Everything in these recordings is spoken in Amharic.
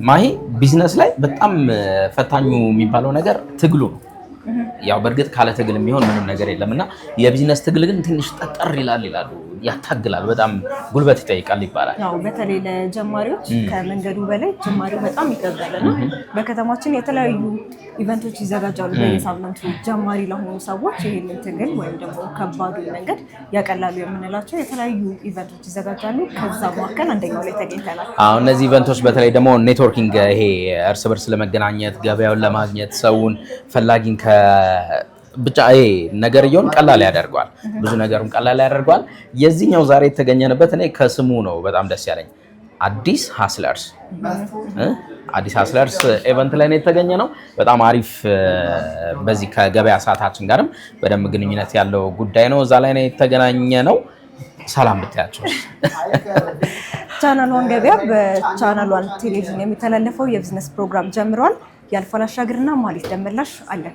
ማሂ ቢዝነስ ላይ በጣም ፈታኙ የሚባለው ነገር ትግሉ ነው። ያው በእርግጥ ካለ ትግል የሚሆን ምንም ነገር የለምና የቢዝነስ ትግል ግን ትንሽ ጠጠር ይላሉ ያታግላል በጣም ጉልበት ይጠይቃል ይባላል። ያው በተለይ ለጀማሪዎች ከመንገዱ በላይ ጀማሪው በጣም ይከብዳልና በከተማችን የተለያዩ ኢቨንቶች ይዘጋጃሉ በየሳምንቱ ጀማሪ ለሆኑ ሰዎች ይሄንን ትግል ወይም ደግሞ ከባዱ መንገድ ያቀላሉ የምንላቸው የተለያዩ ኢቨንቶች ይዘጋጃሉ። ከዛ መካከል አንደኛው ላይ ተገኝተናል። እነዚህ ኢቨንቶች በተለይ ደግሞ ኔትወርኪንግ ይሄ እርስ በርስ ለመገናኘት ገበያውን ለማግኘት ሰውን ፈላጊን ብቻ ይሄ ነገርየውን ቀላል ያደርገዋል። ብዙ ነገሩን ቀላል ያደርገዋል። የዚህኛው ዛሬ የተገኘንበት እኔ ከስሙ ነው በጣም ደስ ያለኝ አዲስ ሃስለርስ ኢቨንት ላይ ነው የተገኘ ነው። በጣም አሪፍ በዚህ ከገበያ ሰዓታችን ጋርም በደንብ ግንኙነት ያለው ጉዳይ ነው። እዛ ላይ ነው የተገናኘ ነው። ሰላም ብታያቸው። ቻናሏን ገበያ በቻናሏን ቴሌቪዥን የሚተላለፈው የቢዝነስ ፕሮግራም ጀምሯል። ያልፋል አሻግርና ማህሌት ደመላሽ አለን።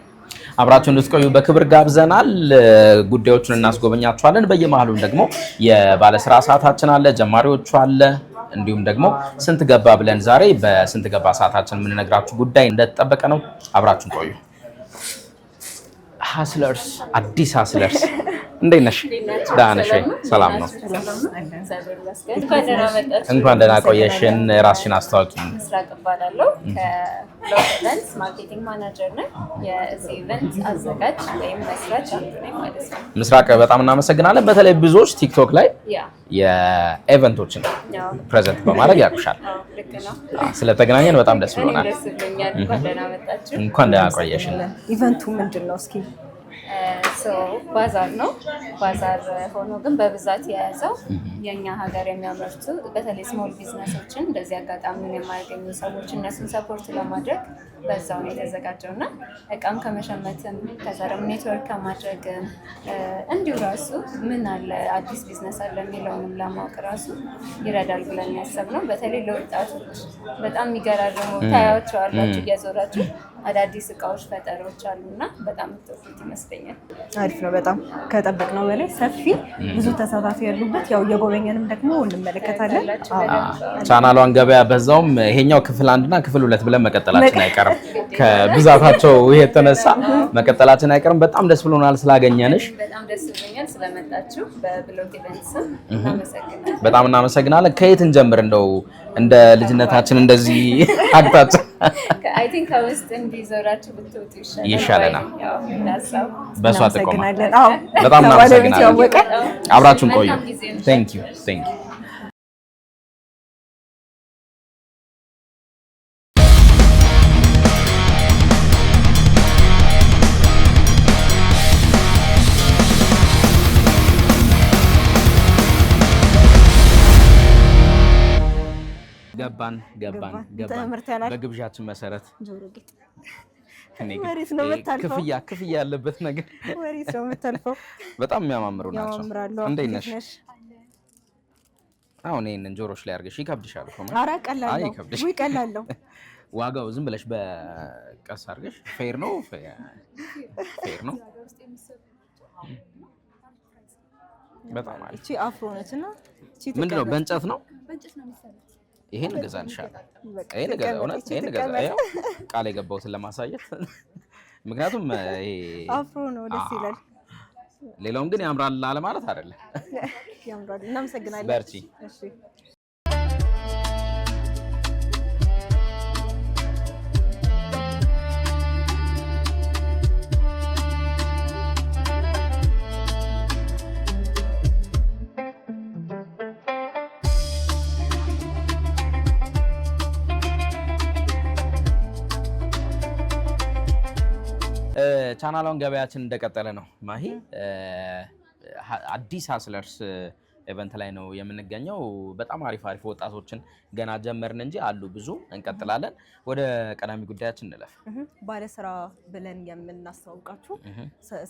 አብራችሁን እንድትቆዩ በክብር ጋብዘናል። ጉዳዮቹን እናስጎበኛችኋለን። በየመሃሉም ደግሞ የባለስራ ሰዓታችን አለ፣ ጀማሪዎቹ አለ፣ እንዲሁም ደግሞ ስንት ገባ ብለን ዛሬ በስንት ገባ ሰዓታችን የምንነግራችሁ ጉዳይ እንደተጠበቀ ነው። አብራችሁን ቆዩ። ሃስለርስ አዲስ ሃስለርስ እንዴት ነሽ? ደህና ነሽ? ሰላም ነው። እንኳን ደህና ቆየሽን። ራስሽን አስተዋውቂ። ምስራቅ እባላለሁ። ከሎት ኢቨንትስ ማርኬቲንግ ማናጀር ነኝ። የዚህ ኢቨንት አዘጋጅ ወይም መስራች አንዱ ነኝ ማለት ነው። ምስራቅ በጣም እናመሰግናለን። በተለይ ብዙዎች ቲክቶክ ላይ የኢቨንቶችን ፕሬዘንት በማድረግ ያውቁሻል። ልክ ነው። ስለተገናኘን በጣም ደስ ብሎናል። ደስ ብሎኛል። እንኳን ደህና መጣችሁ። እንኳን ደህና ቆየሽን። ኢቨንቱ ምንድን ነው እስኪ? ባዛር ነው። ባዛር ሆኖ ግን በብዛት የያዘው የኛ ሀገር የሚያመርቱ በተለይ ስሞል ቢዝነሶችን እንደዚህ አጋጣሚውን የማያገኙ ሰዎች እነሱን ሰፖርት ለማድረግ በዛው ነው የተዘጋጀው እና እቃም ከመሸመትም ከዛ ደግሞ ኔትወርክ ከማድረግም እንዲሁ ራሱ ምን አለ አዲስ ቢዝነስ አለ የሚለውንም ለማወቅ ራሱ ይረዳል ብለን ያሰብነው። በተለይ ለወጣቶች በጣም የሚገራርሙ ታያቸዋላችሁ እየዞራችሁ አዳዲስ እቃዎች ፈጠሮች አሉና በጣም ጥሩት ይመስለኛል። አሪፍ ነው። በጣም ከጠበቅነው በላይ ሰፊ ብዙ ተሳታፊ ያሉበት ያው የጎበኘንም ደግሞ እንመለከታለን። ቻናሏን ገበያ በዛውም ይሄኛው ክፍል 1 እና ክፍል 2 ብለን መቀጠላችን አይቀርም። ከብዛታቸው የተነሳ መቀጠላችን አይቀርም። በጣም ደስ ብሎናል ስላገኘንሽ። በጣም ደስ ብሎኛል ስለመጣችሁ። በብሎት ኢቨንትስ እናመሰግናለን። በጣም እናመሰግናለን። ከየት እንጀምር? እንደው እንደ ልጅነታችን እንደዚህ አቅጣጫ አይ ቲንክ ከውስጥ እንዲዞራችሁ ብትወጡ ይሻለናል። በሷ ጥቆማ አዎ፣ በጣም እናመሰግናለን። አብራችሁን ቆዩ። ቴንክ ዩ። ገባን በግብዣችን መሰረት ክፍያ ያለበት ነገር ወሪት ነው የምታልፈው። በጣም የሚያማምሩ ናቸው። እንዴት ነሽ? አሁን ይሄንን ጆሮሽ ላይ አድርገሽ ይከብድሻል እኮ ማለት። ኧረ ቀላል ነው። ወይ ቀላል ነው። ዋጋው ዝም ብለሽ በቀስ አድርገሽ ፌር ነው። በጣም አሪፍ። እቺ አፍሮ ነች እና ምንድን ነው? በእንጨት ነው። ይሄን እገዛልሻለሁ። ይሄን እገዛለሁ። ቃል የገባሁትን ለማሳየት ምክንያቱም ይሄ አፍሮ ነው፣ ደስ ይላል። ሌላውን ግን ያምራል አለ ማለት አይደለም። ያምራል። እናመሰግናለን። በርቺ። እሺ ቻናሏን ገበያችን እንደቀጠለ ነው። ማሂ አዲስ ሃስለርስ ኢቨንት ላይ ነው የምንገኘው። በጣም አሪፍ ወጣቶችን ገና ጀመርን እንጂ አሉ ብዙ። እንቀጥላለን። ወደ ቀዳሚ ጉዳያችን እንለፍ። ባለስራ ብለን የምናስተዋውቃችሁ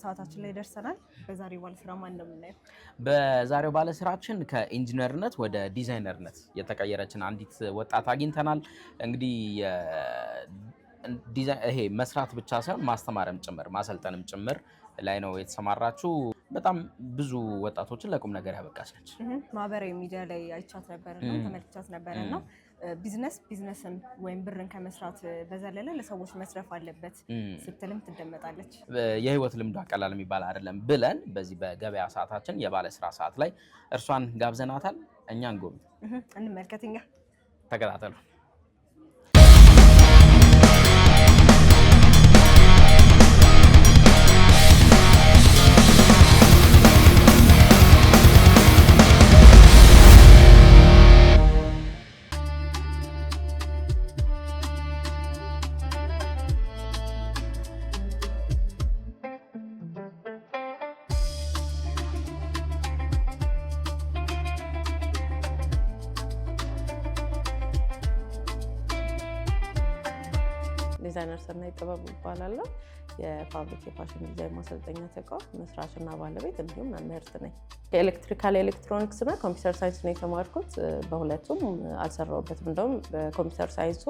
ሰዓታችን ላይ ደርሰናል። በዛሬው ባለስራ ማን ነው የምናየው? በዛሬው ባለስራችን ከኢንጂነርነት ወደ ዲዛይነርነት የተቀየረችን አንዲት ወጣት አግኝተናል። እንግዲህ ይሄ መስራት ብቻ ሳይሆን ማስተማርም ጭምር ማሰልጠንም ጭምር ላይ ነው የተሰማራችሁ። በጣም ብዙ ወጣቶችን ለቁም ነገር ያበቃች ነች። ማህበራዊ ሚዲያ ላይ አይቻት ነበርና ተመልክቻት ነበርና ቢዝነስን ወይም ብርን ከመስራት በዘለለ ለሰዎች መስረፍ አለበት ስትልም ትደመጣለች። የህይወት ልምዷ ቀላል የሚባል አይደለም ብለን በዚህ በገበያ ሰዓታችን የባለ ስራ ሰዓት ላይ እርሷን ጋብዘናታል። እኛን ጎብኝ እንመልከትኛ ተከታተሉ። ዲዛይነር ሰናይ ጥበብ እባላለሁ። የፋብሪክ የፋሽን ዲዛይን ማሰልጠኛ ተቋም መስራችና ባለቤት እንዲሁም መምህርት ነኝ። የኤሌክትሪካል ኤሌክትሮኒክስ እና ኮምፒውተር ሳይንስ ነው የተማርኩት። በሁለቱም አልሰራሁበትም። እንደውም በኮምፒውተር ሳይንሱ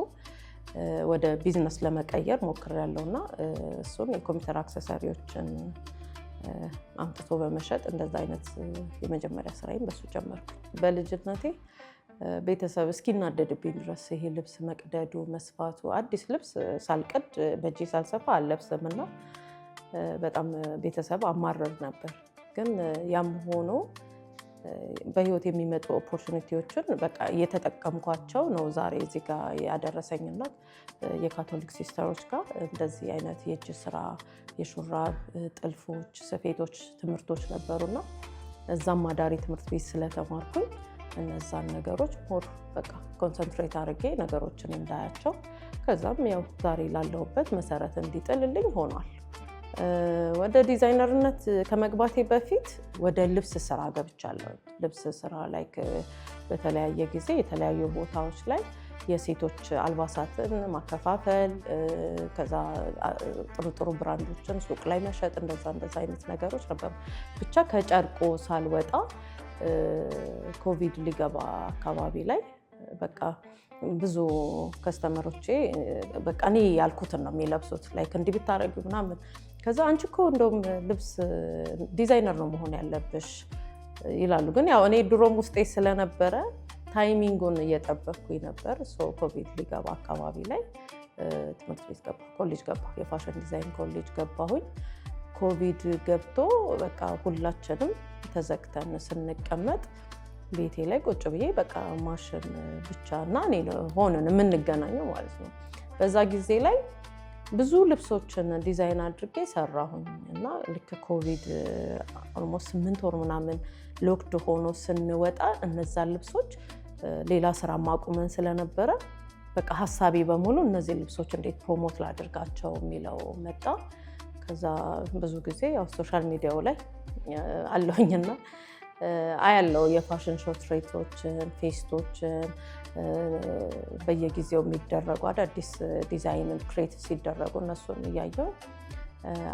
ወደ ቢዝነስ ለመቀየር ሞክሬያለሁና እሱን የኮምፒውተር አክሰሰሪዎችን አምጥቶ በመሸጥ እንደዛ አይነት የመጀመሪያ ስራዬን በሱ ጀመርኩ። በልጅነቴ ቤተሰብ እስኪናደድብኝ ድረስ ይሄ ልብስ መቅደዱ መስፋቱ፣ አዲስ ልብስ ሳልቀድ በእጄ ሳልሰፋ አልለብስምና በጣም ቤተሰብ አማረር ነበር። ግን ያም ሆኖ በህይወት የሚመጡ ኦፖርቹኒቲዎችን በቃ እየተጠቀምኳቸው ነው ዛሬ እዚህ ጋር ያደረሰኝና የካቶሊክ ሲስተሮች ጋር እንደዚህ አይነት የእጅ ስራ፣ የሹራብ ጥልፎች፣ ስፌቶች ትምህርቶች ነበሩና እዛም አዳሪ ትምህርት ቤት ስለተማርኩኝ እነዛን ነገሮች ሞር በቃ ኮንሰንትሬት አድርጌ ነገሮችን እንዳያቸው ከዛም ያው ዛሬ ላለሁበት መሰረት እንዲጥልልኝ ሆኗል። ወደ ዲዛይነርነት ከመግባቴ በፊት ወደ ልብስ ስራ ገብቻለሁ። ልብስ ስራ ላይ በተለያየ ጊዜ የተለያዩ ቦታዎች ላይ የሴቶች አልባሳትን ማከፋፈል፣ ከዛ ጥሩ ብራንዶችን ሱቅ ላይ መሸጥ፣ እንደዛ አይነት ነገሮች ነበሩ። ብቻ ከጨርቆ ሳልወጣ ኮቪድ ሊገባ አካባቢ ላይ በቃ ብዙ ከስተመሮቼ በቃ እኔ ያልኩትን ነው የሚለብሱት። ላይክ እንዲህ ብታረጊ ምናምን። ከዛ አንቺ እኮ እንደውም ልብስ ዲዛይነር ነው መሆን ያለብሽ ይላሉ። ግን ያው እኔ ድሮም ውስጤ ስለነበረ ታይሚንጉን እየጠበቅኩኝ ነበር። ኮቪድ ሊገባ አካባቢ ላይ ትምህርት ቤት ገባሁ፣ ኮሌጅ ገባሁ፣ የፋሽን ዲዛይን ኮሌጅ ገባሁኝ። ኮቪድ ገብቶ በቃ ሁላችንም ተዘግተን ስንቀመጥ ቤቴ ላይ ቁጭ ብዬ በቃ ማሽን ብቻ እና እኔ ሆነን የምንገናኘው ማለት ነው። በዛ ጊዜ ላይ ብዙ ልብሶችን ዲዛይን አድርጌ ሰራሁኝ እና ልክ ኮቪድ ኦልሞስት 8 ወር ምናምን ሎክድ ሆኖ ስንወጣ እነዛን ልብሶች ሌላ ስራ ማቁመን ስለነበረ በቃ ሀሳቤ በሙሉ እነዚህ ልብሶች እንዴት ፕሮሞት ላድርጋቸው የሚለው መጣ። ከዛ ብዙ ጊዜ ያው ሶሻል ሚዲያው ላይ አለሁኝና አያለው የፋሽን ሾው ትሬቶችን፣ ፌስቶችን በየጊዜው የሚደረጉ አዳዲስ ዲዛይን ክሬት ሲደረጉ እነሱን እያየው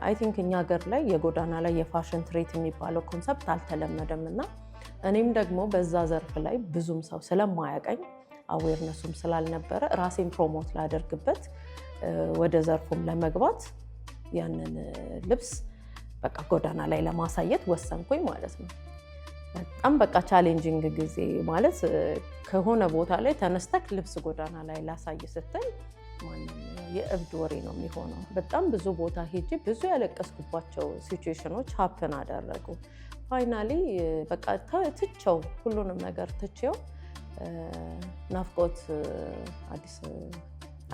አይ ቲንክ እኛ ሀገር ላይ የጎዳና ላይ የፋሽን ትሬት የሚባለው ኮንሰፕት አልተለመደም እና እኔም ደግሞ በዛ ዘርፍ ላይ ብዙም ሰው ስለማያቀኝ አዌርነሱም ስላልነበረ ራሴን ፕሮሞት ላደርግበት ወደ ዘርፉም ለመግባት ያንን ልብስ በቃ ጎዳና ላይ ለማሳየት ወሰንኩኝ ማለት ነው። በጣም በቃ ቻሌንጂንግ ጊዜ ማለት ከሆነ ቦታ ላይ ተነስተክ ልብስ ጎዳና ላይ ላሳይ ስትል ማንም የእብድ ወሬ ነው የሚሆነው። በጣም ብዙ ቦታ ሄጄ ብዙ ያለቀስኩባቸው ሲቹዌሽኖች ሀፕን አደረጉ። ፋይናሊ በቃ ትቼው ሁሉንም ነገር ትቼው ናፍቆት አዲስ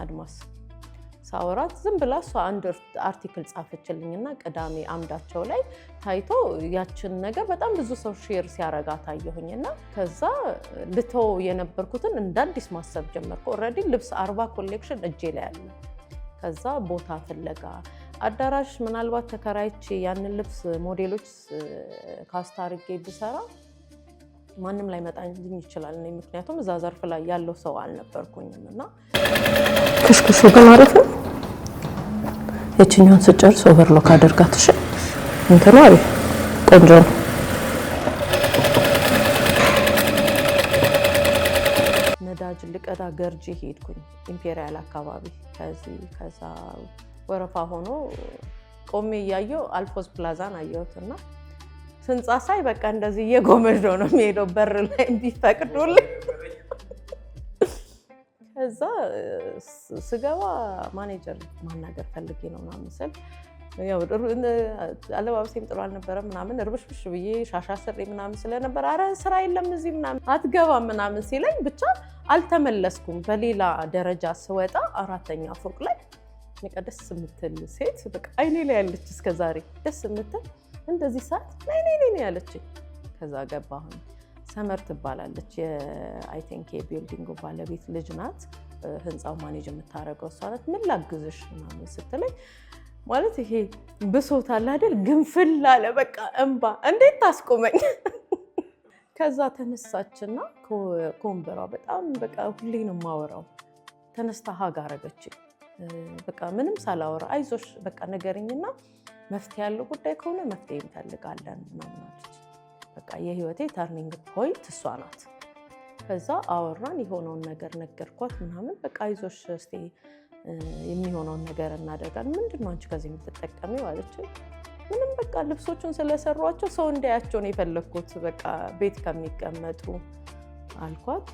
አድማስ ሳወራት ዝም ብላ እሷ አንድ አርቲክል ጻፈችልኝና ቅዳሜ አምዳቸው ላይ ታይቶ ያችን ነገር በጣም ብዙ ሰው ሼር ሲያረጋ ታየሁኝና ከዛ ልተው የነበርኩትን እንደ አዲስ ማሰብ ጀመርኩ። ኦልሬዲ ልብስ 40 ኮሌክሽን እጄ ላይ አለ። ከዛ ቦታ ፍለጋ አዳራሽ ምናልባት ተከራይቼ ያንን ልብስ ሞዴሎች ካስታርጌ ብሰራ ማንም ላይ መጣልኝ ይችላል። ምክንያቱም እዛ ዘርፍ ላይ ያለው ሰው አልነበርኩኝም እና ክሽክሹ ግን አሪፍ ነው። የትኛውን ስጨርስ ኦቨርሎክ አድርጋት እሺ። እንትኑ አሪፍ ቆንጆ ነው። ነዳጅ ልቀዳ ገርጂ ሄድኩኝ ኢምፔሪያል አካባቢ። ከዛ ወረፋ ሆኖ ቆሜ እያየሁ አልፎዝ ፕላዛን አየሁትና ህንፃ ሳይ በቃ እንደዚህ እየጎመጀው ነው የሚሄደው በር ላይ እንዲፈቅዱልኝ ከዛ ስገባ ማኔጀር ማናገር ፈልጌ ነው ምናምን ስል ያው አለባበሴም ጥሩ አልነበረም ምናምን እርብሽብሽ ብዬ ሻሻ ስሬ ምናምን ስለነበር አረ ስራ የለም እዚህ ምናምን አትገባም ምናምን ሲለኝ ብቻ አልተመለስኩም። በሌላ ደረጃ ስወጣ 4ኛ ፎቅ ላይ በቃ ደስ የምትል ሴት በቃ አይኔ ላይ ያለች እስከዛሬ ደስ የምትል እንደዚህ ሰዓት ላይ ያለች። ከዛ ገባሁኝ። ሰመር ትባላለች የአይ ቲንክ የቢልዲንጉ ባለቤት ልጅ ናት። ህንፃው ማኔጅ የምታደርገው እሷ ናት። ምን ላግዝሽ ምናምን ስትለኝ ማለት ይሄ ብሶታል አይደል ግንፍል አለ በቃ እንባ እንዴት ታስቆመኝ። ከዛ ተነሳችና ከወንበሯ በጣም በቃ ሁሌ ነው የማወራው ተነስታ ሀግ አረገችኝ። በቃ ምንም ሳላወራ አይዞሽ በቃ ነገርኝና መፍትሄ ያለው ጉዳይ ከሆነ መፍትሄ እንፈልጋለን ምናምን አለች። በቃ የህይወቴ ተርኒንግ ፖይንት እሷ ናት። ከዛ አወራን የሆነውን ነገር ነገርኳት ምናምን በቃ አይዞሽ እስቲ የሚሆነውን ነገር እናደርጋለን። ምንድነው አንቺ ከዚህ የምትጠቀሚው አለች። ምንም በቃ ልብሶቹን ስለሰሯቸው ሰው እንዲያያቸው ነው የፈለኩት በቃ ቤት ከሚቀመጡ አልኳት።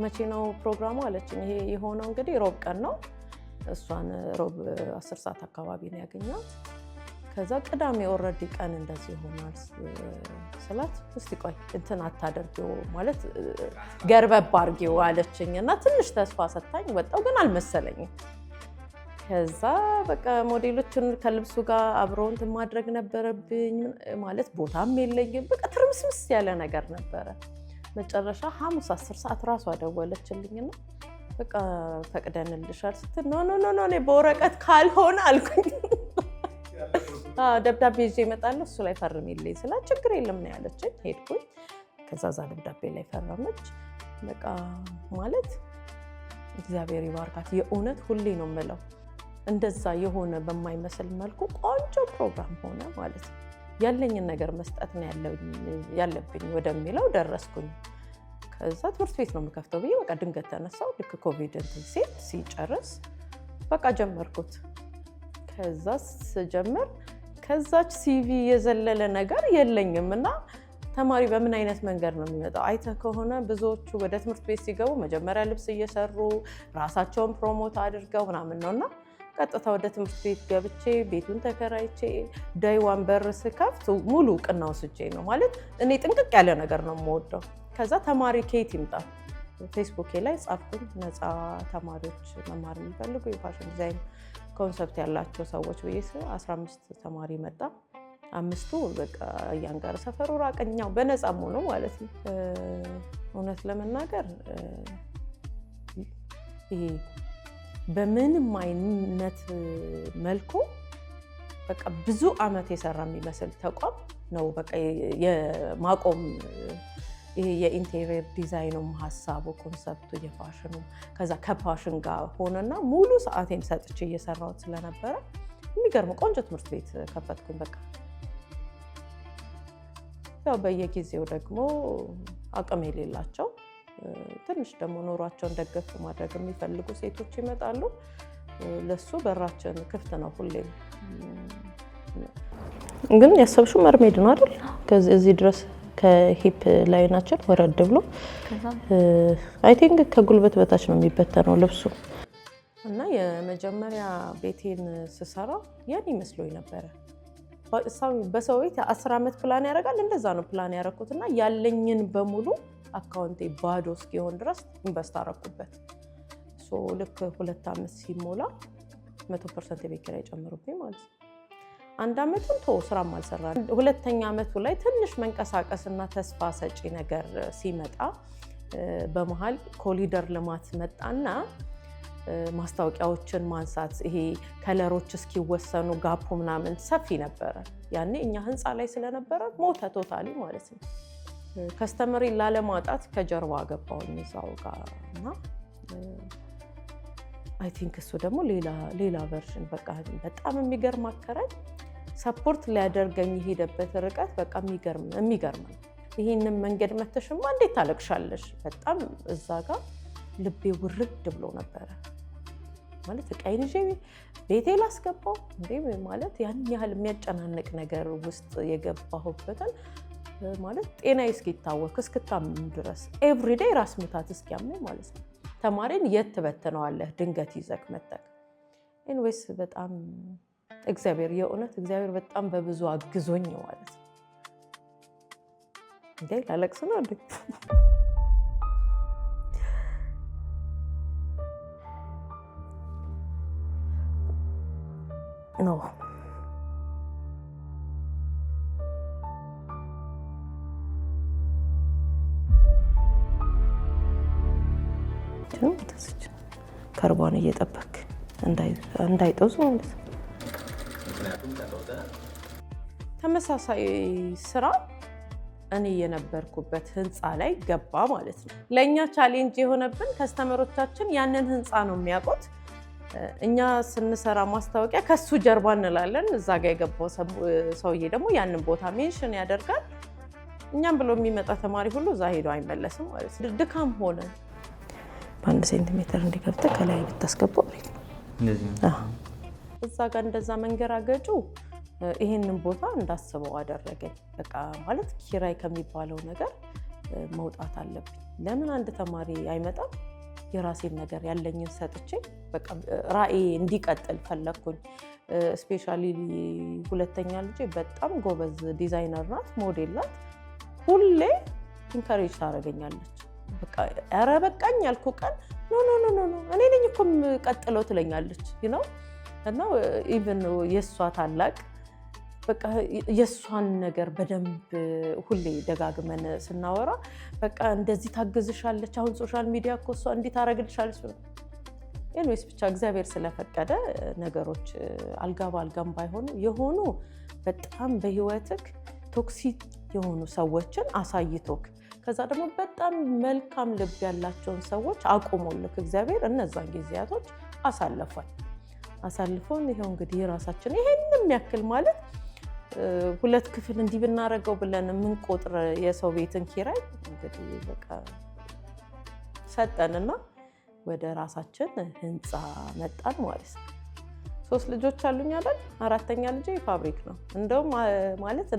መቼ ነው ፕሮግራሙ አለችኝ። ይሄ የሆነው እንግዲህ ሮብ ቀን ነው። እሷን ሮብ 10 ሰዓት አካባቢ ነው ያገኘኋት። ከዛ ቅዳሜ ኦልሬዲ ቀን እንደዚህ ይሆናል ስላት እስቲ ቆይ እንትን አታደርጊው ማለት ገርበብ አድርጊው አለችኝ እና ትንሽ ተስፋ ሰጣኝ። ወጣው ግን አልመሰለኝም። ከዛ በቃ ሞዴሎችን ከልብሱ ጋር አብረው እንትን ማድረግ ነበረብኝ ማለት ቦታም የለኝም። በቃ ትርምስምስ ያለ ነገር ነበረ። መጨረሻ ሐሙስ 10 ሰዓት ራሷ ደወለችልኝና በቃ ፈቅደንልሻል ስትል ኖ እኔ በወረቀት ካልሆነ አልኩኝ። ደብዳቤ ይዤ እመጣለሁ እሱ ላይ ፈርሚልኝ ስላት ችግር የለም ነው ያለችኝ። ሄድኩኝ። ከዛ ደብዳቤ ላይ ፈረመች። በቃ ማለት እግዚአብሔር ይባርካት። የእውነት ሁሌ ነው የምለው እንደዛ የሆነ በማይመስል መልኩ ቆንጆ ፕሮግራም ሆነ ማለት ነው። ያለኝን ነገር መስጠት ነው ያለብኝ ወደሚለው ደረስኩኝ። ከዛ ትምህርት ቤት ነው የምከፍተው ብዬ በቃ ድንገት ተነሳው። ልክ ኮቪድ ሲጨርስ በቃ ጀመርኩት። ከዛ ስጀምር ከዛች ሲቪ የዘለለ ነገር የለኝም እና ተማሪ በምን አይነት መንገድ ነው የሚመጣው? አይተህ ከሆነ ብዙዎቹ ወደ ትምህርት ቤት ሲገቡ መጀመሪያ ልብስ እየሰሩ ራሳቸውን ፕሮሞት አድርገው ምናምን ነውና ቀጥታ ወደ ትምህርት ቤት ገብቼ ቤቱን ተከራይቼ ዳይዋን በር ስከፍት ሙሉ እውቅና ወስጄ ነው ማለት እኔ ጥንቅቅ ያለ ነገር ነው የምወደው። ከዛ ተማሪ ከየት ይምጣ ፌስቡኬ ላይ ጻፍኩኝ። ነፃ ተማሪዎች መማር የሚፈልጉ የፋሽን ዲዛይን ኮንሰፕት ያላቸው ሰዎች ብዬ 15 ተማሪ መጣ። 5ቱ በቃ እያንጋር ሰፈሩ ራቀኛው በነፃም ሆኖ ማለት ነው። እውነት ለመናገር ይሄ በምንም አይነት መልኩ በቃ ብዙ አመት የሰራ የሚመስል ተቋም ነው። በቃ የማቆም ይሄ የኢንቴሪየር ዲዛይኑም ሀሳቡ ኮንሰፕቱ የፋሽኑ ከዛ ከፋሽን ጋር ሆነና ሙሉ ሰዓቴን ሰጥቼ እየሰራሁት ስለነበረ የሚገርም ቆንጆ ትምህርት ቤት ከፈትኩኝ። በቃ ያው በየጊዜው ደግሞ አቅም የሌላቸው ትንሽ ደግሞ ኖሯቸውን ደገፍ ማድረግ የሚፈልጉ ሴቶች ይመጣሉ። ለሱ በራችን ክፍት ነው ሁሌም። ግን ያሰብሽው መርሜድ ነው አይደል? ከዚህ ድረስ ከሂፕ ላይናችን ወረድ ብሎ አይ ቲንክ ከጉልበት በታች ነው የሚበተነው ልብሱ። እና የመጀመሪያ ቤቴን ስሰራ ያን ይመስሎኝ ነበረ። በሰው ቤት 10 ዓመት ፕላን ያደርጋል። እንደዛ ነው ፕላን ያደረኩትና ያለኝን በሙሉ አካውንቴ ባዶ እስኪሆን ድረስ ኢንቨስት አደረኩበት። ልክ 2 ዓመት ሲሞላ 100% የቤት ኪራይ ጨምሩብኝ ማለት ነው። 1 ዓመቱን ስራም አልሰራም። 2ኛ ዓመቱ ላይ ትንሽ መንቀሳቀስና ተስፋ ሰጪ ነገር ሲመጣ በመሃል ኮሊደር ልማት መጣና ማስታወቂያዎችን ማንሳት ይሄ ከለሮች እስኪወሰኑ ጋፑ ምናምን ሰፊ ነበረ። ያኔ እኛ ህንፃ ላይ ስለነበረ ሞተ ቶታሊ ማለት ነው። ከስተመሪ ላለማጣት ከጀርባ ገባሁኝ እዛው ጋር እና አይ ቲንክ እሱ ደግሞ ሌላ ቨርዥን በቃ በጣም የሚገርም አከራይ ሰፖርት ሊያደርገኝ የሄደበት ርቀት በቃ የሚገርም ነው። ይሄንን መንገድ መተሽማ እንዴት ታለቅሻለሽ? በጣም እዛ ጋር ልቤ ውርድ ብሎ ነበረ ማለት ዕቃዬን ይዤ ቤቴ ላስገባው እንዴ ማለት ያን ያህል የሚያጨናንቅ ነገር ውስጥ የገባሁበትን ማለት ጤናዬ እስኪታወክ እስክታመም ድረስ ኤቭሪዴይ ራስ ምታት እስኪያመኝ ማለት ነው። ተማሪን የት ትበትነዋለህ ድንገት ይዘክ መተክ። ኤንዌይስ በጣም እግዚአብሔር የእውነት እግዚአብሔር በጣም በብዙ አግዞኝ ማለት ነው። እንዴ ላለቅስ ነው እንዴ? ኖ ከርቧን እየጠበክ እንዳይጠዙ ማለት ነው። ተመሳሳይ ስራ እኔ የነበርኩበት ህንፃ ላይ ገባ ማለት ነው። ለእኛ ቻሌንጅ የሆነብን ከስተመሮቻችን ያንን ህንፃ ነው የሚያውቁት። እኛ ስንሰራ ማስታወቂያ ከሱ ጀርባ እንላለን። እዛ ጋ የገባው ሰውዬ ደግሞ ያንን ቦታ ሜንሽን ያደርጋል። እኛም ብሎ የሚመጣ ተማሪ ሁሉ እዛ ሄዶ አይመለስም ማለት ነው። ድካም ሆነ በ1 ሴንቲሜትር እንዲገብተ ከላይ ብታስገባው አሪፍ ነው። እዛ ጋር እንደዛ መንገራገጩ ይሄንን ቦታ እንዳስበው አደረገኝ። በቃ ማለት ኪራይ ከሚባለው ነገር መውጣት አለብኝ። ለምን አንድ ተማሪ አይመጣም? የራሴን ነገር ያለኝን ሰጥቼ በቃ ራዕይ እንዲቀጥል ፈለግኩኝ። ስፔሻሊ ሁለተኛ ልጄ በጣም ጎበዝ ዲዛይነር ናት፣ ሞዴል ናት። ሁሌ ኢንካሬጅ ታደርገኛለች። በቃ ኧረ በቃኝ ያልኩ ቀን ኖ እኔ ነኝ እኮ ቀጥለው ትለኛለች ነው። እና ኢቭን የእሷ ታላቅ በቃ የእሷን ነገር በደንብ ሁሌ ደጋግመን ስናወራ በቃ እንደዚህ ታግዝሻለች፣ አሁን ሶሻል ሚዲያ እኮ እሷ እንዲህ ታደርግልሻለች። ኤንዌይስ ብቻ እግዚአብሔር ስለፈቀደ ነገሮች አልጋ በአልጋም ባይሆኑ የሆኑ በጣም በህይወትክ ቶክሲክ የሆኑ ሰዎችን አሳይቶክ ከዛ ደግሞ በጣም መልካም ልብ ያላቸውን ሰዎች አቁሞልክ እግዚአብሔር እነዛን ጊዜያቶች አሳልፎን ይሄው እንግዲህ የራሳችን ይሄንን ያክል ማለት 2 ክፍል እንዲህ ብናረገው ብለን የምንቆጥር የሰው ቤትን ኪራይ እንግዲህ በቃ ሰጠንና ወደ ራሳችን ህንፃ መጣን ማለት ነው። 3 ልጆች አሉኝ አይደል? 4ኛ ልጄ ፋብሪክ ነው። እንደውም ማለት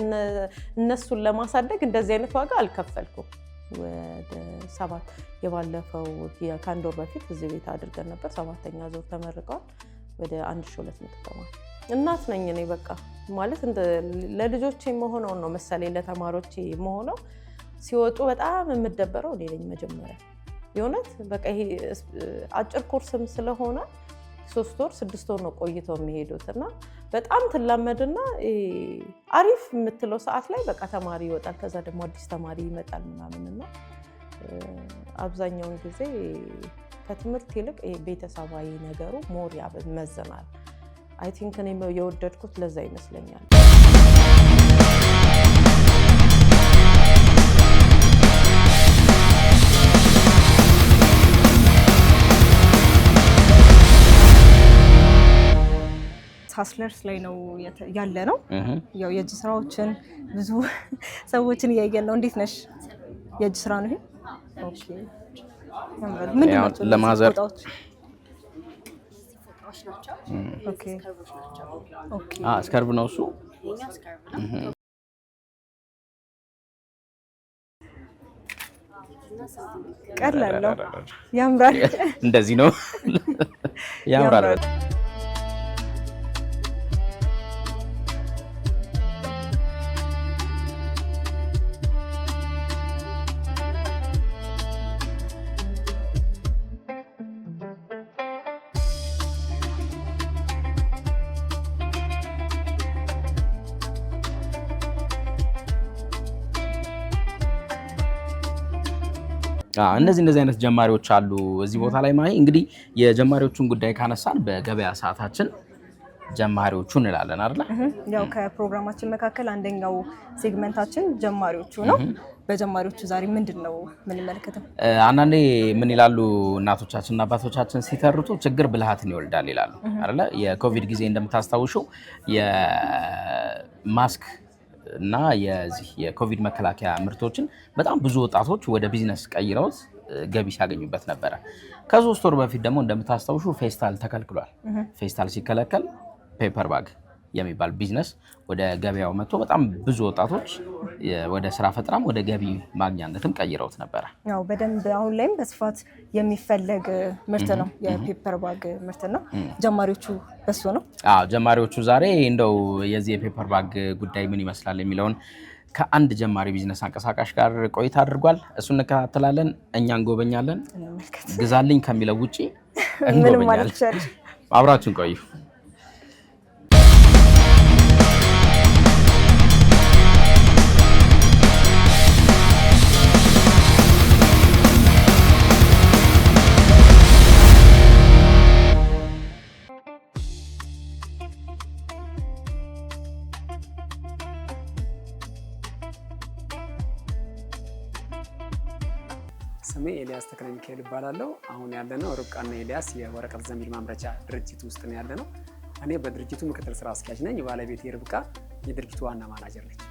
እነሱን ለማሳደግ እንደዚህ አይነት ዋጋ አልከፈልኩም። ወደ 7 የባለፈው ከ1 ወር በፊት እዚህ ቤት አድርገን ነበር። 7ኛ ዙር ተመርቀዋል። ወደ 1200 ተማሪ እናት ነኝ እኔ በቃ ማለት ለልጆቼ መሆነው ነው መሰለኝ ለተማሪዎቼ መሆነው። ሲወጡ በጣም የምደበረው እኔ ነኝ መጀመሪያ የሆነት በቃ ይሄ አጭር ኮርስም ስለሆነ 3 ወር 6 ወር ነው ቆይተው የሚሄዱት እና በጣም ትላመድና አሪፍ የምትለው ሰዓት ላይ በቃ ተማሪ ይወጣል። ከዛ ደግሞ አዲስ ተማሪ ይመጣል ምናምንና አብዛኛውን ጊዜ ከትምህርት ይልቅ ቤተሰባዊ ነገሩ ሞር ያመዝናል። አይ ቲንክ እኔ የወደድኩት ለዛ ይመስለኛል። ሀስለርስ ላይ ነው ያለ ነው። ያው የእጅ ስራዎችን ብዙ ሰዎችን እያየን ነው። እንዴት ነሽ? የእጅ ስራ ነው ይሄ? ኦኬ ምን ነው ለማዘር ኦኬ ኦኬ ስከርቭ ነው እሱ። ቀላል ነው። ያምራል። እንደዚህ ነው ያምራል። እነዚህ አይነት ጀማሪዎች አሉ እዚህ ቦታ ላይ ማለት እንግዲህ የጀማሪዎቹን ጉዳይ ካነሳን በገበያ ሰዓታችን ጀማሪዎቹ እንላለን አይደል? ያው ከፕሮግራማችን መካከል አንደኛው ሴግመንታችን ጀማሪዎቹ ነው። በጀማሪዎቹ ዛሬ ምንድነው የምንመለከተው? አንዳንዴ ምን ይላሉ እናቶቻችንና አባቶቻችን ሲተርቱ ችግር ብልሃትን ይወልዳል ይላሉ አይደል? የኮቪድ ጊዜ እንደምታስታውሹ የማስክ እና የዚህ የኮቪድ መከላከያ ምርቶችን በጣም ብዙ ወጣቶች ወደ ቢዝነስ ቀይረውት ገቢ ሲያገኙበት ነበረ። ከ3 ወር በፊት ደግሞ እንደምታስታውሹ ፌስታል ተከልክሏል። ፌስታል ሲከለከል ፔፐር ባግ የሚባል ቢዝነስ ወደ ገበያው መጥቶ በጣም ብዙ ወጣቶች ወደ ስራ ፈጥራም ወደ ገቢ ማግኛነትም ቀይረውት ነበረ። ያው በደንብ አሁን ላይም በስፋት የሚፈለግ ምርት ነው የፔፐር ባግ ምርት ነው። ጀማሪዎቹ በሱ ነው። ጀማሪዎቹ ዛሬ እንደው የዚህ የፔፐር ባግ ጉዳይ ምን ይመስላል የሚለውን ከአንድ ጀማሪ ቢዝነስ አንቀሳቃሽ ጋር ቆይታ አድርጓል። እሱን እንከታተላለን፣ እኛ እንጎበኛለን። ግዛልኝ ከሚለው ውጪ እንጎበኛለን። አብራችሁን ቆዩ። ስሜ ኤልያስ ተክለ ሚካኤል እባላለሁ። አሁን ያለነው ርብቃና ኤልያስ የወረቀት ዘንቢል ማምረቻ ድርጅት ውስጥ ነው ያለነው። እኔ በድርጅቱ ምክትል ስራ አስኪያጅ ነኝ። ባለቤቴ ርብቃ የድርጅቱ ዋና ማናጀር ነች።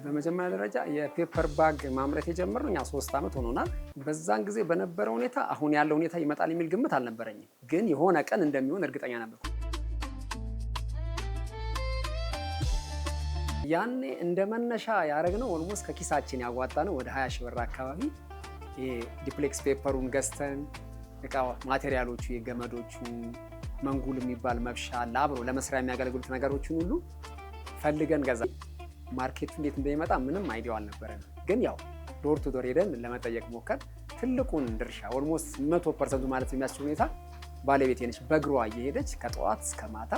በመጀመሪያ ደረጃ የፔፐር ባግ ማምረት የጀመርነው እኛ 3 ዓመት ሆኖናል። በዛን ጊዜ በነበረው ሁኔታ አሁን ያለው ሁኔታ ይመጣል የሚል ግምት አልነበረኝም፣ ግን የሆነ ቀን እንደሚሆን እርግጠኛ ነበርኩ። ያኔ እንደ መነሻ ያደረግነው ኦልሞስት ከኪሳችን ያዋጣነው ወደ 20 ሺህ ብር አካባቢ ዲፕሌክስ ፔፐሩን ገዝተን እቃ ማቴሪያሎቹ የገመዶቹ መንጉል የሚባል መብሻ አብሮ ለመስሪያ የሚያገለግሉት ነገሮችን ሁሉ ፈልገን ገዛ። ማርኬቱ እንዴት እንደሚመጣ ምንም አይዲያው አልነበረንም፣ ግን ያው ዶር ቱ ዶር ሄደን ለመጠየቅ ሞከር። ትልቁን ድርሻ ኦልሞስት 100% ማለት የሚያስችል ሁኔታ ባለቤቴ ነች። በእግሯ እየሄደች ከጠዋት እስከ ማታ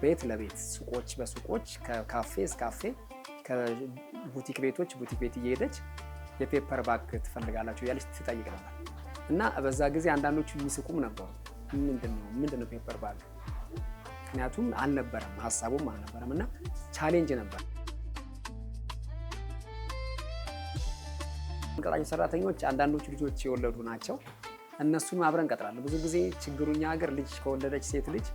ቤት ለቤት ሱቆች በሱቆች ከካፌ እስከ ካፌ ከቡቲክ ቤቶች ቡቲክ ቤት እየሄደች የፔፐር ባግ ትፈልጋላችሁ እያለች ትጠይቅ ነበር። እና በዛ ጊዜ አንዳንዶቹ የሚስቁም ነበሩ። ምንድነው ፔፐር ባግ? ምክንያቱም አልነበረም፣ ሀሳቡም አልነበረም እና ቻሌንጅ ነበር። ቀጣሪ ሰራተኞች አንዳንዶቹ ልጆች የወለዱ ናቸው። እነሱን አብረን እንቀጥራለን። ብዙ ጊዜ ችግሩኛ ሀገር ልጅ ከወለደች ሴት ልጅ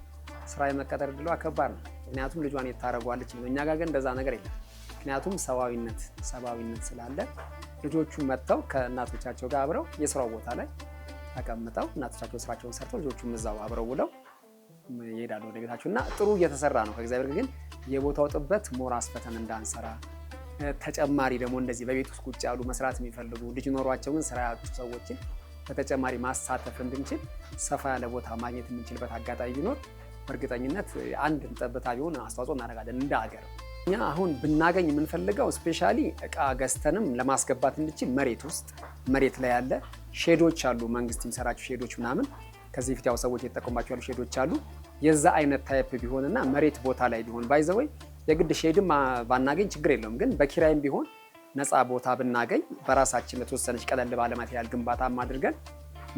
ስራ የመቀጠር እድሏ ከባድ ነው። ምክንያቱም ልጇን የታረጓለች ነው። እኛ ጋር ግን እንደዛ ነገር የለም። ምክንያቱም ሰብአዊነት ስላለ ልጆቹ መጥተው ከእናቶቻቸው ጋር አብረው የስራው ቦታ ላይ ተቀምጠው እናቶቻቸው ስራቸውን ሰርተው ልጆቹም እዛው አብረው ውለው ይሄዳሉ ወደ ቤታቸው እና ጥሩ እየተሰራ ነው። ከእግዚአብሔር ግን የቦታው ጥበት ሞር አስፈተን እንዳንሰራ ተጨማሪ ደግሞ እንደዚህ በቤት ውስጥ ቁጭ ያሉ መስራት የሚፈልጉ ልጅ ኖሯቸው ግን ስራ ያጡ ሰዎችን በተጨማሪ ማሳተፍ እንድንችል ሰፋ ያለ ቦታ ማግኘት የምንችልበት አጋጣሚ ቢኖር በእርግጠኝነት አንድ ጠብታ ቢሆን አስተዋጽኦ እናደርጋለን እንደ ሀገር። እኛ አሁን ብናገኝ የምንፈልገው ስፔሻሊ እቃ ገዝተንም ለማስገባት እንድችል መሬት ላይ ያለ ሼዶች አሉ፣ መንግስት የሚሰራቸው ሼዶች ምናምን ከዚህ ፊት ያው ሰዎች የተጠቀሟቸው ያሉ ሼዶች አሉ። የዛ አይነት ታይፕ ቢሆንና መሬት ቦታ ላይ ቢሆን ባይዘወይ የግድ ሼድም ባናገኝ ችግር የለውም፣ ግን በኪራይም ቢሆን ነፃ ቦታ ብናገኝ በራሳችን ለተወሰነች ቀለል ባለ ማቴሪያል ግንባታ አድርገን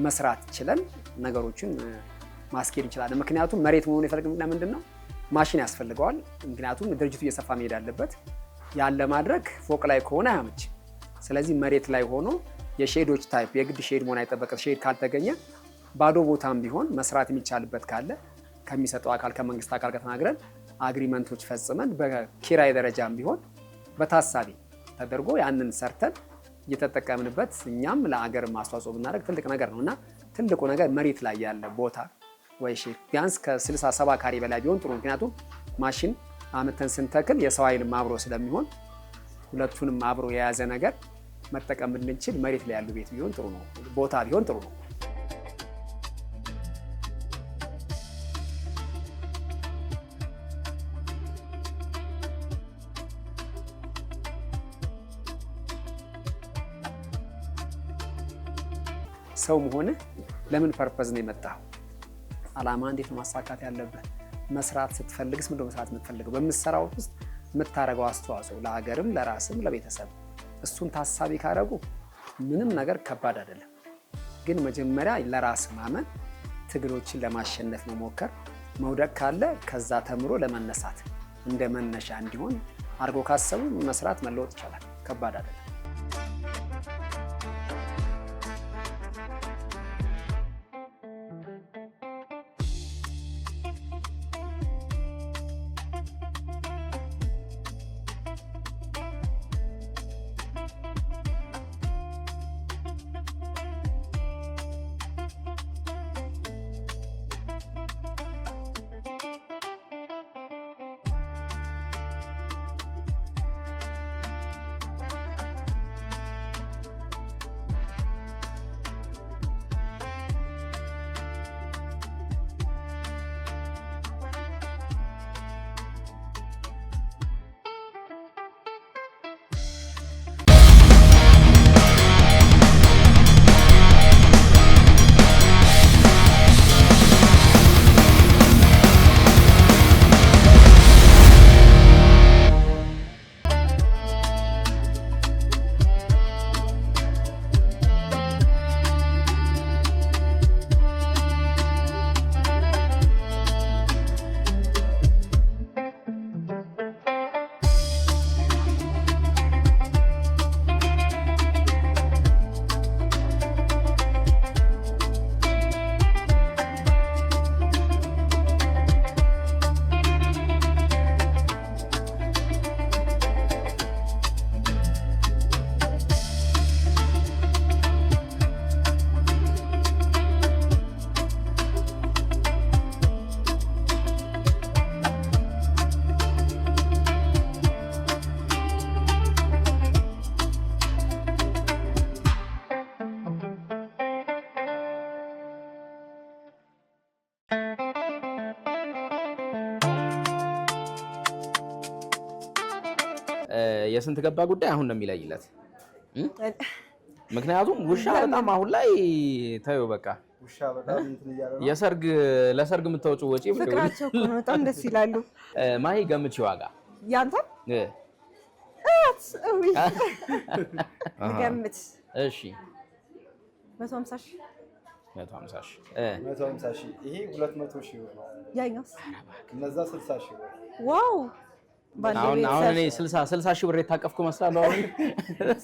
መስራት ችለን ነገሮችን ማስኬድ እንችላለን። ምክንያቱም መሬት መሆኑ የፈለግነው ለምንድን ነው? ማሽን ያስፈልገዋል። ምክንያቱም ድርጅቱ እየሰፋ መሄድ አለበት። ያለ ማድረግ ፎቅ ላይ ከሆነ አያመች። ስለዚህ መሬት ላይ ሆኖ የሼዶች ታይፕ የግድ ሼድ መሆን አይጠበቅም። ሼድ ካልተገኘ ባዶ ቦታም ቢሆን መስራት የሚቻልበት ካለ ከሚሰጠው አካል ከመንግስት አካል ጋር ተናግረን አግሪመንቶች ፈጽመን በኪራይ ደረጃም ቢሆን በታሳቢ ተደርጎ ያንን ሰርተን እየተጠቀምንበት እኛም ለአገር አስተዋጽኦ ብናደርግ ትልቅ ነገር ነው እና ትልቁ ነገር መሬት ላይ ያለ ቦታ ወይ ሼድ ቢያንስ ከ60-70 ካሬ በላይ ቢሆን ጥሩ። ምክንያቱም ማሽን አመተን ስንተክል የሰው ኃይልም አብሮ ስለሚሆን ሁለቱንም አብሮ የያዘ ነገር መጠቀም እንድንችል መሬት ላይ ያሉ ቤት ቢሆን ጥሩ ነው፣ ቦታ ቢሆን ጥሩ ነው። ሰው መሆን ለምን ፐርፐዝ ነው የመጣው? አላማ እንዴት ነው ማሳካት ያለብህ? መስራት ስትፈልግስ ምንድነው መስራት የምትፈልገው? በምትሰራው ውስጥ የምታደርገው አስተዋጽኦ ለሀገርም ለራስም ለቤተሰብ እሱን ታሳቢ ካደረጉ ምንም ነገር ከባድ አይደለም። ግን መጀመሪያ ለራስ ማመን፣ ትግሎችን ለማሸነፍ መሞከር፣ መውደቅ ካለ ከዛ ተምሮ ለመነሳት እንደ መነሻ እንዲሆን አድርጎ ካሰቡ መስራት መለወጥ ይቻላል። ከባድ አይደለም። የስንት ገባ ጉዳይ አሁን ነው የሚለይለት። ምክንያቱም ውሻ በጣም አሁን ላይ ታዩ በቃ ውሻ በጣም እንትን እያለ ነው። ለሰርግ የምታወጪው ወጪ ፍቅራቸው እኮ ነው በጣም ደስ ይላሉ። ማሂ ገምቺ ዋጋ ያንተ ገምት። እሺ 150 ሺህ 150 ሺህ ይሄ 200 ሺህ ብር ነው። ያኛውስ እነዛ 60 ሺህ ብር። ዋው አሁን እኔ 60 ሺህ ብር የታቀፍኩ መስላለሁ። አሁን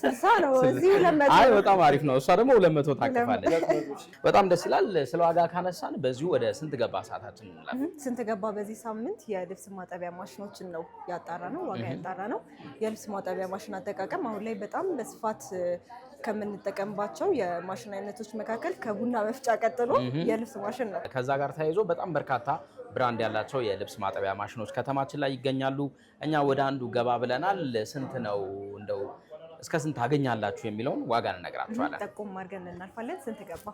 60 ነው እዚህ 200። አይ በጣም አሪፍ ነው። እሷ ደግሞ 200 ታቀፋለች። በጣም ደስ ይላል። ስለ ዋጋ ካነሳን በዚሁ ወደ ስንት ገባ ሰዓታችን እንላለን። ስንት ገባ በዚህ ሳምንት የልብስ ማጠቢያ ማሽኖችን ነው ያጣራ ነው ዋጋ ያጣራ ነው። የልብስ ማጠቢያ ማሽን አጠቃቀም አሁን ላይ በጣም በስፋት ከምንጠቀምባቸው የማሽን አይነቶች መካከል ከቡና መፍጫ ቀጥሎ የልብስ ማሽን ነው። ከዛ ጋር ተያይዞ በጣም በርካታ ብራንድ ያላቸው የልብስ ማጠቢያ ማሽኖች ከተማችን ላይ ይገኛሉ። እኛ ወደ አንዱ ገባ ብለናል። ስንት ነው እንደው እስከ ስንት ታገኛላችሁ የሚለውን ዋጋ እንነግራችኋለን። ጠቆም አድርገን እናልፋለን። ስንት ገባ?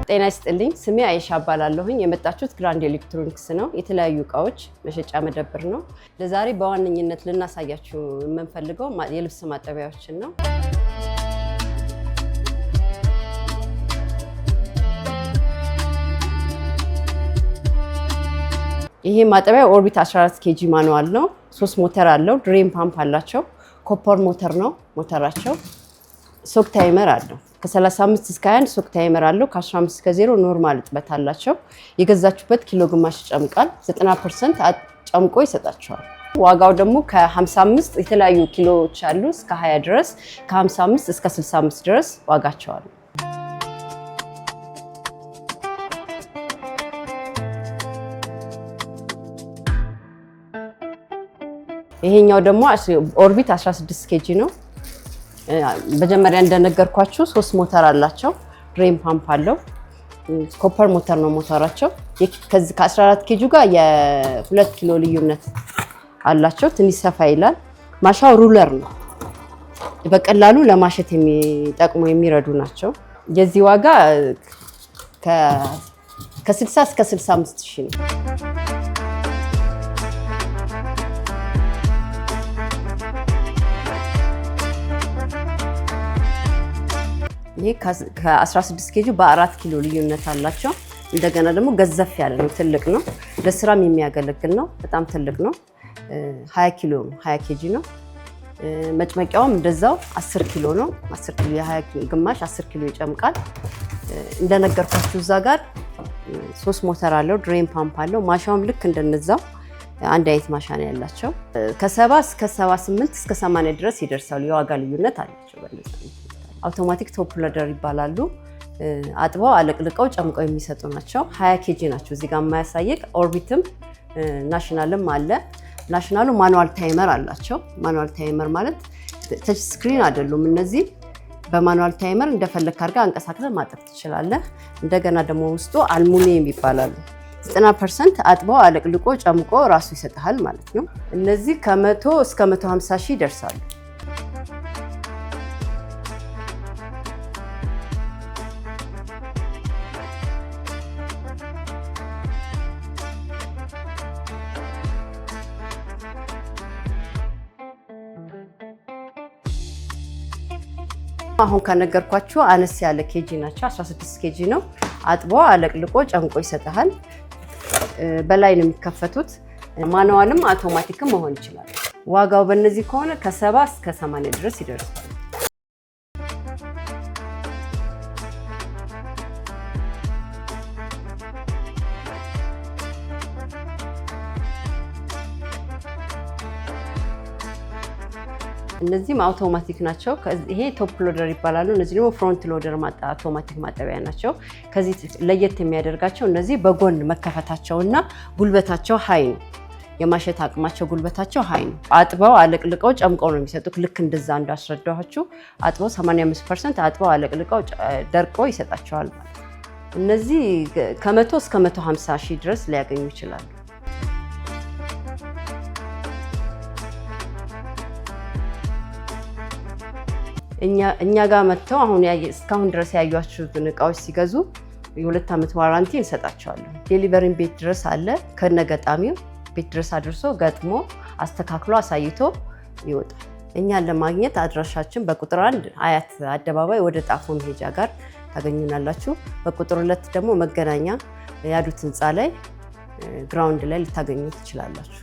ጤና ይስጥልኝ። ስሜ አይሻ እባላለሁኝ። የመጣችሁት ግራንድ ኤሌክትሮኒክስ ነው። የተለያዩ እቃዎች መሸጫ መደብር ነው። ለዛሬ በዋነኝነት ልናሳያችሁ የምንፈልገው የልብስ ማጠቢያዎችን ነው። ይሄ ማጠቢያ ኦርቢት 14 ኬጂ ማኑዋል ነው። 3 ሞተር አለው። ድሬን ፓምፕ አላቸው። ኮፐር ሞተር ነው ሞተራቸው። ሶክ ታይመር አለው። ከ35 እስከ 21 ሶክ ታይመር አለው። ከ15 እስከ 0 ኖርማል እጥበት አላቸው። የገዛችሁበት ኪሎ ግማሽ ይጨምቃል። 90% ጨምቆ ይሰጣቸዋል። ዋጋው ደግሞ ከ55 የተለያዩ ኪሎዎች አሉ እስከ 20 ድረስ፣ ከ55 እስከ 65 ድረስ ዋጋቸው አሉ። ይሄኛው ደግሞ ኦርቢት 16 ኬጂ ነው። መጀመሪያ እንደነገርኳችሁ 3 ሞተር አላቸው። ድሬን ፓምፕ አለው። ኮፐር ሞተር ነው ሞተራቸው። ከዚህ ከ14 ኬጂ ጋር የ2 ኪሎ ልዩነት አላቸው። ትንሽ ሰፋ ይላል። ማሻው ሩለር ነው። በቀላሉ ለማሸት የሚጠቅሙ የሚረዱ ናቸው። የዚህ ዋጋ ከ60 እስከ 65 ሺህ ነው። ይሄ ከ16 ኬጂ በ4 ኪሎ ልዩነት አላቸው። እንደገና ደግሞ ገዘፍ ያለ ነው፣ ትልቅ ነው። ለስራም የሚያገለግል ነው። በጣም ትልቅ ነው። 20 ኪሎ ነው፣ 20 ኬጂ ነው። መጭመቂያውም እንደዛው 10 ኪሎ ነው። 10 ኪሎ የ20 ግማሽ 10 ኪሎ ይጨምቃል። እንደነገርኳችሁ እዛ ጋር 3 ሞተር አለው። ድሬን ፓምፕ አለው። ማሻውም ልክ እንደነዛው አንድ አይነት ማሻ ነው ያላቸው። ከ70 እስከ 78 እስከ 80 ድረስ ይደርሳሉ። የዋጋ ልዩነት አላቸው። አውቶማቲክ ቶፕ ሎደር ይባላሉ። አጥበው አለቅልቀው ጨምቀው የሚሰጡ ናቸው። 20 ኬጂ ናቸው። እዚህ ጋር የማያሳየቅ ኦርቢትም ናሽናልም አለ። ናሽናሉ ማኑዋል ታይመር አላቸው። ማኑዋል ታይመር ማለት ተች ስክሪን አይደሉም። እነዚህ በማኑዋል ታይመር እንደፈለክ አድርጋ አንቀሳቅሰህ ማጠፍ ትችላለህ። እንደገና ደግሞ ውስጡ አልሙኒየም ይባላሉ። 90% አጥበው አለቅልቆ ጨምቆ ራሱ ይሰጥሃል ማለት ነው። እነዚህ ከ100 እስከ 150 ሺህ ይደርሳሉ። አሁን ከነገርኳችሁ አነስ ያለ ኬጂ ናቸው። 16 ኬጂ ነው። አጥቦ አለቅልቆ ጨምቆ ይሰጣል። በላይ ነው የሚከፈቱት። ማኑዋልም አውቶማቲክም መሆን ይችላል። ዋጋው በእነዚህ ከሆነ ከ70 እስከ 80 ድረስ ይደርሳል። እነዚህም አውቶማቲክ ናቸው። ይሄ ቶፕ ሎደር ይባላሉ። እነዚህ ደግሞ ፍሮንት ሎደር አውቶማቲክ ማጠቢያ ናቸው። ከዚህ ለየት የሚያደርጋቸው እነዚህ በጎን መከፈታቸውና ጉልበታቸው ሀይ ነው። የማሸት አቅማቸው ጉልበታቸው ሀይ ነው። አጥበው አለቅልቀው ጨምቀው ነው የሚሰጡት። ልክ እንደዛ እንዳስረዳኋችሁ አጥበው 85% አጥበው አለቅልቀው ደርቀው ይሰጣቸዋል ማለት ነው። እነዚህ ከ100 እስከ 150 ሺህ ድረስ ሊያገኙ ይችላሉ። እኛ ጋር መጥተው አሁን እስካሁን ድረስ ያዩአችሁትን እቃዎች ሲገዙ የ2 ዓመት ዋራንቲ እንሰጣቸዋለን። ዴሊቨሪን ቤት ድረስ አለ። ከነገጣሚው ቤት ድረስ አድርሶ ገጥሞ አስተካክሎ አሳይቶ ይወጣል። እኛን ለማግኘት አድራሻችን በቁጥር 1 አያት አደባባይ ወደ ጣፎ መሄጃ ጋር ታገኙናላችሁ። በቁጥር 2 ደግሞ መገናኛ ያዱት ህንፃ ላይ ግራውንድ ላይ ልታገኙ ትችላላችሁ።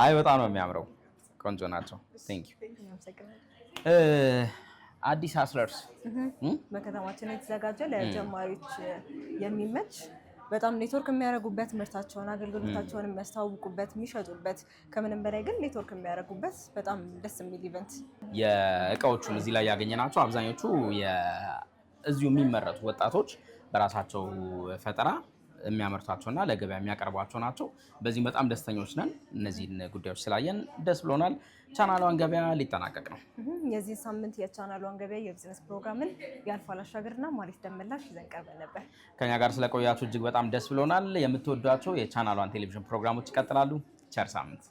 አይ በጣም ነው የሚያምረው። ቆንጆ ናቸው። ቴንክ ዩ። አዲስ ሀስለርስ በከተማችን የተዘጋጀ ለጀማሪዎች የሚመች በጣም ኔትወርክ የሚያደርጉበት ምርታቸውን አገልግሎታቸውን የሚያስተዋውቁበት የሚሸጡበት ከምንም በላይ ግን ኔትወርክ የሚያደርጉበት በጣም ደስ የሚል ኢቨንት። የእቃዎቹን እዚህ ላይ ያገኘናቸው አብዛኞቹ እዚሁ የሚመረቱ ወጣቶች በራሳቸው ፈጠራ የሚያመርቷቸውና ለገበያ የሚያቀርቧቸው ናቸው። በዚህም በጣም ደስተኞች ነን። እነዚህን ጉዳዮች ስላየን ደስ ብሎናል። ቻናሏን ገበያ ሊጠናቀቅ ነው። የዚህ ሳምንት የቻናሏን ገበያ የቢዝነስ ፕሮግራምን ያልፋል አሻገርና ማሪት ደመላሽ ይዘን ቀርበን ነበር። ከኛ ጋር ስለቆያችሁ እጅግ በጣም ደስ ብሎናል። የምትወዷቸው የቻናሏን ቴሌቪዥን ፕሮግራሞች ይቀጥላሉ። ቸር ሳምንት